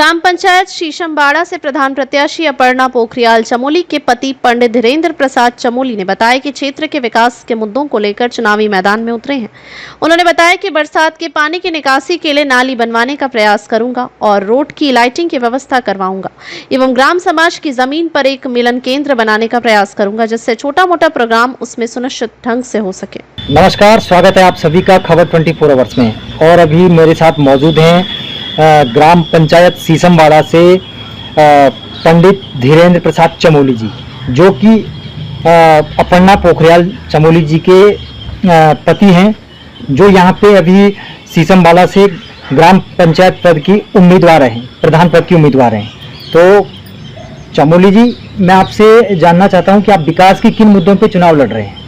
ग्राम पंचायत शीशमबाड़ा से प्रधान प्रत्याशी अपर्णा पोखरियाल चमोली के पति पंडित धीरेन्द्र प्रसाद चमोली ने बताया कि क्षेत्र के विकास के मुद्दों को लेकर चुनावी मैदान में उतरे हैं। उन्होंने बताया कि बरसात के पानी की निकासी के लिए नाली बनवाने का प्रयास करूंगा और रोड की लाइटिंग की व्यवस्था करवाऊंगा एवं ग्राम समाज की जमीन पर एक मिलन केंद्र बनाने का प्रयास करूंगा, जिससे छोटा मोटा प्रोग्राम उसमें सुनिश्चित ढंग से हो सके। नमस्कार, स्वागत है आप सभी का खबर 24 आवर्स में। और अभी मेरे साथ मौजूद हैं ग्राम पंचायत शीशमबाड़ा से पंडित धीरेन्द्र प्रसाद चमोली जी, जो कि अपर्णा पोखरियाल चमोली जी के पति हैं, जो यहाँ पे अभी शीशमबाड़ा से ग्राम पंचायत पद की उम्मीदवार हैं, प्रधान पद की उम्मीदवार हैं। तो चमोली जी, मैं आपसे जानना चाहता हूँ कि आप विकास के किन मुद्दों पे चुनाव लड़ रहे हैं।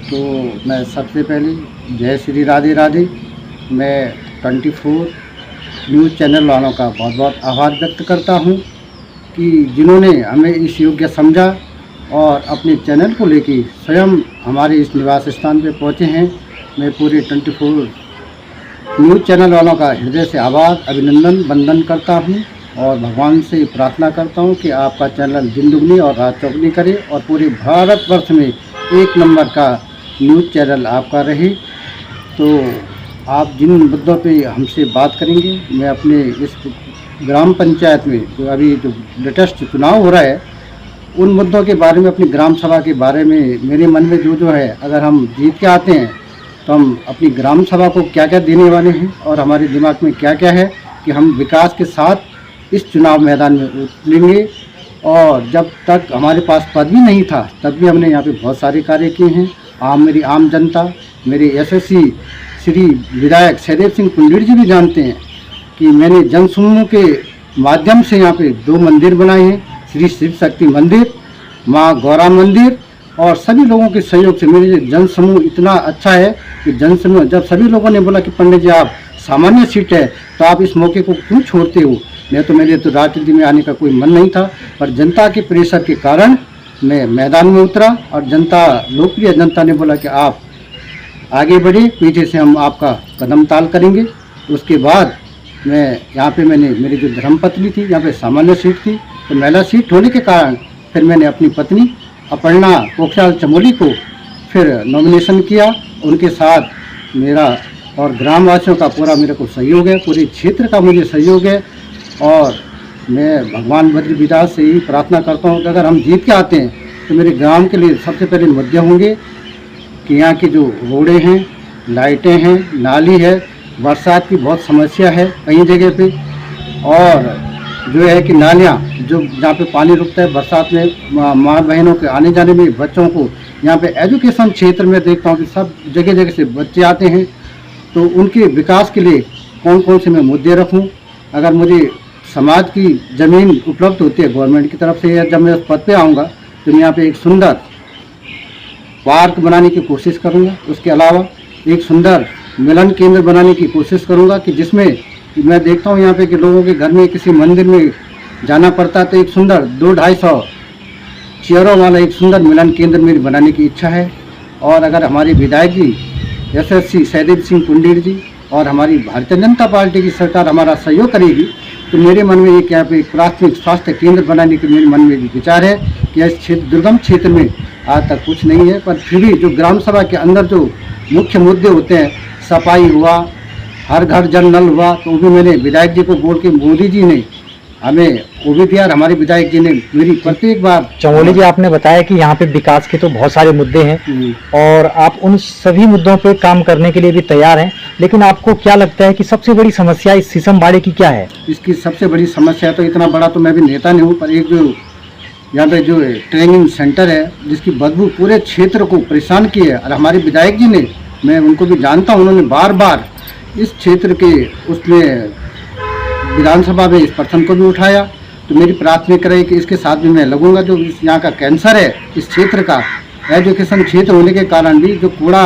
तो मैं सबसे पहले जय श्री राधे राधे, मैं 24 न्यूज़ चैनल वालों का बहुत बहुत आभार व्यक्त करता हूं कि जिन्होंने हमें इस योग्य समझा और अपने चैनल को लेकर स्वयं हमारे इस निवास स्थान पर पहुंचे हैं। मैं पूरे 24 न्यूज़ चैनल वालों का हृदय से आभार, अभिनंदन, वंदन करता हूं और भगवान से प्रार्थना करता हूं कि आपका चैनल दिन दुगनी और रात चौगुनी करे और पूरे भारतवर्ष में एक नंबर का न्यूज़ चैनल आपका रहे। तो आप जिन मुद्दों पे हमसे बात करेंगे, मैं अपने इस ग्राम पंचायत में जो अभी जो लेटेस्ट चुनाव हो रहा है उन मुद्दों के बारे में, अपनी ग्राम सभा के बारे में मेरे मन में जो है, अगर हम जीत के आते हैं तो हम अपनी ग्राम सभा को क्या क्या देने वाले हैं और हमारे दिमाग में क्या क्या है कि हम विकास के साथ इस चुनाव मैदान में उतरेंगे। और जब तक हमारे पास पद भी नहीं था तब भी हमने यहाँ पे बहुत सारे कार्य किए हैं। मेरी आम जनता, मेरे यशस्वी श्री विधायक सहदेव सिंह कुंडीर जी भी जानते हैं कि मैंने जन समूह के माध्यम से यहाँ पे 2 मंदिर बनाए हैं, श्री शिव शक्ति मंदिर, माँ गौरा मंदिर। और सभी लोगों के सहयोग से मेरे जन समूह इतना अच्छा है कि जन समूह, जब सभी लोगों ने बोला कि पंडित जी आप सामान्य सीट है तो आप इस मौके को क्यों छोड़ते हो, नहीं तो मेरे तो राजनीति में आने का कोई मन नहीं था, पर जनता के प्रेशर के कारण मैं मैदान में उतरा और जनता, लोकप्रिय जनता ने बोला कि आप आगे बढ़े, पीछे से हम आपका कदम ताल करेंगे। उसके बाद मैं यहाँ पे मेरी जो धर्मपत्नी थी, यहाँ पे सामान्य सीट थी, तो महिला सीट होने के कारण फिर मैंने अपनी पत्नी अपर्णा पोखरियाल चमोली को फिर नॉमिनेशन किया। उनके साथ मेरा और ग्रामवासियों का पूरा मेरे को सहयोग है, पूरे क्षेत्र का मुझे सहयोग है। और मैं भगवान बद्री विदास से ही प्रार्थना करता हूँ कि अगर हम जीत के आते हैं तो मेरे ग्राम के लिए सबसे पहले मुद्दे होंगे कि यहाँ की जो रोडें हैं, लाइटें हैं, नाली है, बरसात की बहुत समस्या है कई जगह पे। और जो है कि नालियाँ जो जहाँ पे पानी रुकता है बरसात में, माँ बहनों के आने जाने में, बच्चों को यहाँ पे एजुकेशन क्षेत्र में देखता हूँ कि सब जगह जगह से बच्चे आते हैं। तो उनके विकास के लिए कौन कौन से मैं मुद्दे रखूँ। अगर मुझे समाज की ज़मीन उपलब्ध होती है गवर्नमेंट की तरफ से, या जब मैं उस पद पर आऊँगा तो मैं यहाँ पर एक सुंदर पार्क बनाने की कोशिश करूंगा। उसके अलावा एक सुंदर मिलन केंद्र बनाने की कोशिश करूंगा कि जिसमें मैं देखता हूं यहाँ पे कि लोगों के घर में किसी मंदिर में जाना पड़ता है तो एक सुंदर 200-250 चेयरों वाला एक सुंदर मिलन केंद्र मेरी बनाने की इच्छा है। और अगर हमारे विधायक जी यशस्वी सहदेव सिंह कुंडीर जी और हमारी भारतीय जनता पार्टी की सरकार हमारा सहयोग करेगी तो मेरे मन में एक यहाँ पे प्राथमिक स्वास्थ्य केंद्र बनाने के मेरे मन में विचार है कि इस क्षेत्र, दुर्गम क्षेत्र में आज तक कुछ नहीं है, पर फिर भी जो ग्राम सभा के अंदर जो मुख्य मुद्दे होते हैं, सफाई हुआ, हर घर जल नल हुआ, तो वो भी मैंने विधायक जी को बोल के, मोदी जी ने हमें वो भी दिया, हमारे विधायक जी ने मेरी प्रत्येक बार। चमोली जी, आपने बताया कि यहाँ पे विकास के तो बहुत सारे मुद्दे हैं और आप उन सभी मुद्दों पे काम करने के लिए भी तैयार हैं, लेकिन आपको क्या लगता है कि सबसे बड़ी समस्या इस शीशमबाड़े की क्या है? इसकी सबसे बड़ी समस्या, तो इतना बड़ा तो मैं भी नेता नहीं हूँ, पर एक जो यहाँ पे जो ट्रेनिंग सेंटर है जिसकी बदबू पूरे क्षेत्र को परेशान की है, और हमारे विधायक जी ने, मैं उनको भी जानता हूँ, उन्होंने बार बार इस क्षेत्र के उसमें विधानसभा में इस प्रश्न को भी उठाया। तो मेरी प्राथमिकता है कि इसके साथ भी मैं लगूंगा। जो यहाँ का कैंसर है इस क्षेत्र का, एजुकेशन क्षेत्र होने के कारण भी जो कूड़ा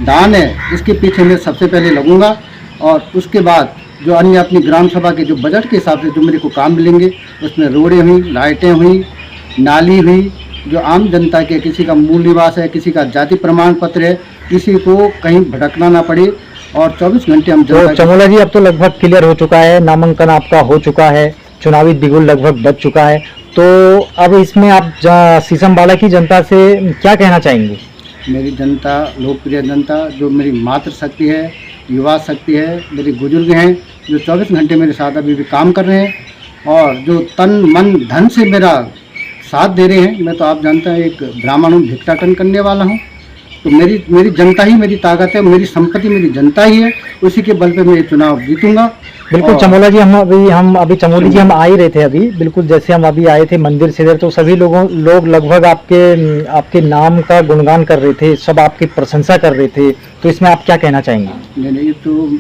दान है, इसके पीछे मैं सबसे पहले लगूंगा। और उसके बाद जो अन्य अपनी ग्राम सभा के जो बजट के हिसाब से जो मेरे को काम मिलेंगे, उसमें रोडें हुई, लाइटें हुई, नाली हुई, जो आम जनता के, किसी का मूल निवास है, किसी का जाति प्रमाण पत्र है, किसी को कहीं भटकना ना पड़े, और 24 घंटे हम तो जनता के- चमोला जी अब तो लगभग क्लियर हो चुका है, नामांकन आपका हो चुका है, चुनावी बिगुल लगभग बज चुका है, तो अब इसमें आप सीसमवाड़ा की जनता से क्या कहना चाहेंगे? मेरी जनता, लोकप्रिय जनता, जो मेरी मातृ शक्ति है, युवा शक्ति है, मेरे बुजुर्ग हैं जो 24 घंटे मेरे साथ अभी भी काम कर रहे हैं और जो तन मन धन से मेरा साथ दे रहे हैं। मैं तो आप जानते हैं एक ब्राह्मण हूँ, भिक्षाटन करने वाला हूँ, तो मेरी जनता ही मेरी ताकत है, मेरी संपत्ति मेरी जनता ही है, उसी के बल पे मैं ये चुनाव जीतूंगा। बिल्कुल और- चमोला जी, हम अभी चमोली जी हम आ ही रहे थे अभी, बिल्कुल जैसे हम अभी आए थे मंदिर से इधर, तो सभी लोग लगभग आपके नाम का गुणगान कर रहे थे, सब आपकी प्रशंसा कर रहे थे, तो इसमें आप क्या कहना चाहेंगे? नहीं, ये तो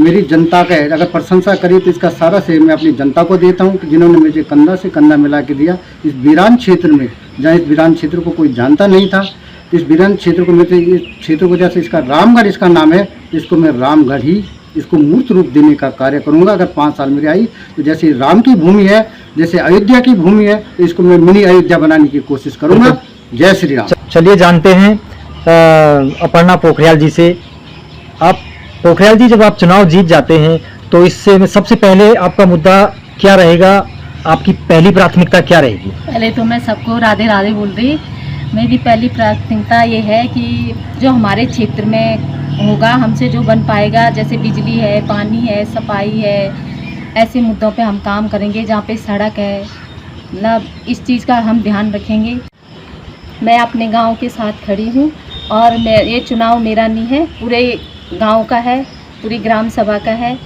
मेरी जनता का है। अगर प्रशंसा करी तो इसका सारा श्रेय मैं अपनी जनता को देता हूँ कि जिन्होंने मुझे कंधा से कंधा मिला के दिया इस वीरान क्षेत्र में, जहाँ इस वीरान क्षेत्र को कोई जानता नहीं था। इस वीरान क्षेत्र को मेरे इस क्षेत्र को जैसे इसका रामगढ़ इसका नाम है, इसको मैं रामगढ़ ही इसको मूर्त रूप देने का कार्य करूंगा। अगर 5 साल मेरी आई तो जैसे राम की भूमि है, जैसे अयोध्या की भूमि है, तो इसको मैं मिनी अयोध्या बनाने की कोशिश करूंगा। जय श्री राम। चलिए जानते हैं अपर्णा पोखरियाल जी से। आप पोखरियाल जी, जब आप चुनाव जीत जाते हैं तो इससे सबसे पहले आपका मुद्दा क्या रहेगा, आपकी पहली प्राथमिकता क्या रहेगी? पहले तो मैं सबको राधे राधे बोल रही। मेरी पहली प्राथमिकता ये है कि जो हमारे क्षेत्र में होगा, हमसे जो बन पाएगा, जैसे बिजली है, पानी है, सफाई है, ऐसे मुद्दों पे हम काम करेंगे। जहाँ पे सड़क है, मतलब इस चीज़ का हम ध्यान रखेंगे। मैं अपने गांव के साथ खड़ी हूँ और ये चुनाव मेरा नहीं है, पूरे गांव का है, पूरी ग्राम सभा का है।